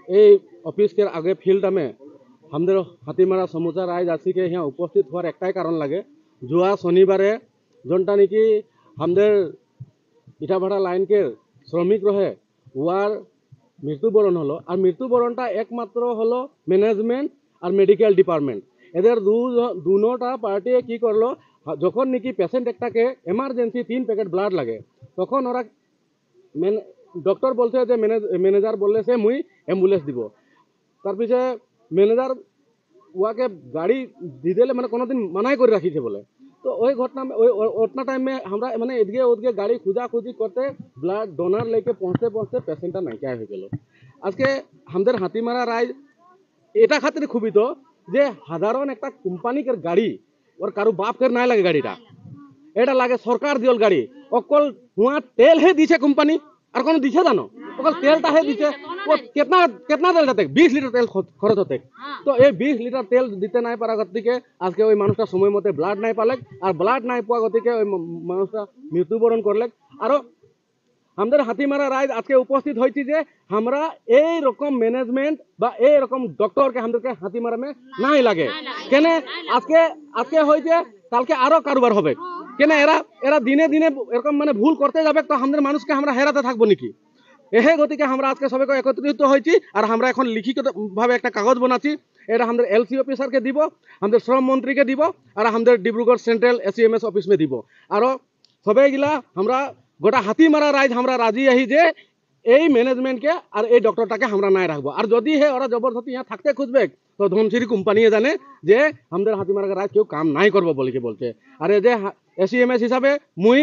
এই ऑफिस के आगे फील्ड में हमদের হাতিমারা সমুচা রাইজ আজকে यहाँ উপস্থিত হওয়ার একটাই কারণ লাগে যোৱা শনিবারে जोनटा नाकि हमদের ইটাভাটা লাইনকে শ্রমিক রহে ওয়ার মৃত্যুবরণ হলো আর মৃত্যুবরণটা একমাত্র হলো ম্যানেজমেন্ট আর মেডিকেল ডিপার্টমেন্ট এদের দুটা পার্টি কি করলো যখন নাকি পেশেন্ট একটাকে এমার্জেন্সি 3 প্যাকেট ব্লাড লাগে তখন ওরা ডক্টর বলছে যে ম্যানেজার বললে সে মুই অ্যাম্বুলেন্স দিব তার পিছে ম্যানেজার ওয়াকে গাড়ি দিদেলে মানে কোনোদিন মানাই করে রাখিছে বলে तो वही घटना में उतना टाइम में हमरा माने इधगे उधगे गाड़ी खुजा खुजी करते ब्लड डोनर लेके पहुँचते पहुँचते पेशेंटा नाइकिया हो गेलो आज के हमদের হাতিমারা রাইজ এটা খাতির খুবই তো যে সাধারণ একটা কোম্পানির গাড়ি ওর কারো বাপের নাই লাগে গাড়িটা এটা লাগে সরকার দিল গাড়ি অকল হুয়া তেল হে দিছে কোম্পানি আর কোন দিছে জানো অকল তেলটা হে দিছে वो कितना कितना तेल जाते 20 লিটার তেল খরচ হতে তো এই 20 লিটার তেল দিতে নাই পারা গতিকে আজকে ওই মানুষটা সময় মতে ব্লাড নাই পালে আর ব্লাড নাই পাওয়া গতিকে ওই মানুষটা মৃত্যুবরণ করলে আর আমাদের হাতিমারা রাইজ আজকে উপস্থিত হয়েছি যে আমরা এই রকম ম্যানেজমেন্ট বা এই রকম ডক্টরকে আমাদেরকে হাতিমারা মে নাই লাগে কেন আজকে আজকে হয়েছে কালকে আরো কারবার হবে কেন এরা এরা দিনে দিনে এরকম মানে ভুল করতে যাবে তো আমাদের মানুষকে আমরা হেরাতে থাকবো নাকি এহে গতিকে আমরা আজকে সবাইকে একত্রিত হয়েছি আর আমরা এখন লিখিত ভাবে একটা কাগজ বানাচ্ছি এটা আমাদের এলসি অফিসারকে দিব আমাদের শ্রম মন্ত্রীকে দিব আর আমাদের ডিব্রুগড় সেন্ট্রাল এসইএমএস অফিস মে দিব আর সবাই গিলা আমরা গোটা হাতিমারা রাইজ আমরা রাজি আহি যে এই ম্যানেজমেন্টকে আর এই ডক্টরটাকে আমরা নাই রাখবো আর যদি হে ওরা জবরদস্তি यहाँ থাকতে খুঁজবে তো ধনশিরি কোম্পানি জানে যে আমাদের হাতিমারা রাইজ কেউ কাম নাই করবো বলে বলছে আর এই যে এসইএমএস হিসাবে মুই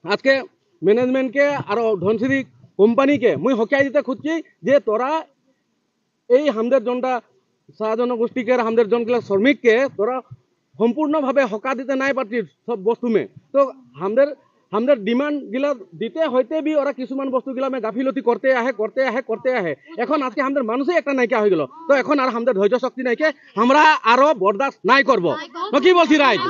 আজকে ম্যানেজমেন্টকে আর ধনশিরি কোম্পানি के मुई हकिया दिते खुঁজছি যে তোরা এই আমাদের জনটা জনগোষ্ঠী के আমাদের জনগুলা শ্রমিক के তোরা সম্পূর্ণ ভাবে হকা দিতে নাই পারছিস সব বস্তু में তো আমাদের ডিমান্ড গিলা দিতে হইতে বি ওরা কিছুমান বস্তু গিলা মে গাফিলতি করতে আহে এখন আজকে আমাদের মানুষই একটা নাইকা হয়ে গেল তো এখন আর আমাদের ধৈর্য শক্তি নাইকে আমরা আরো বরদাস্ত নাই করব কি বলছি রাইট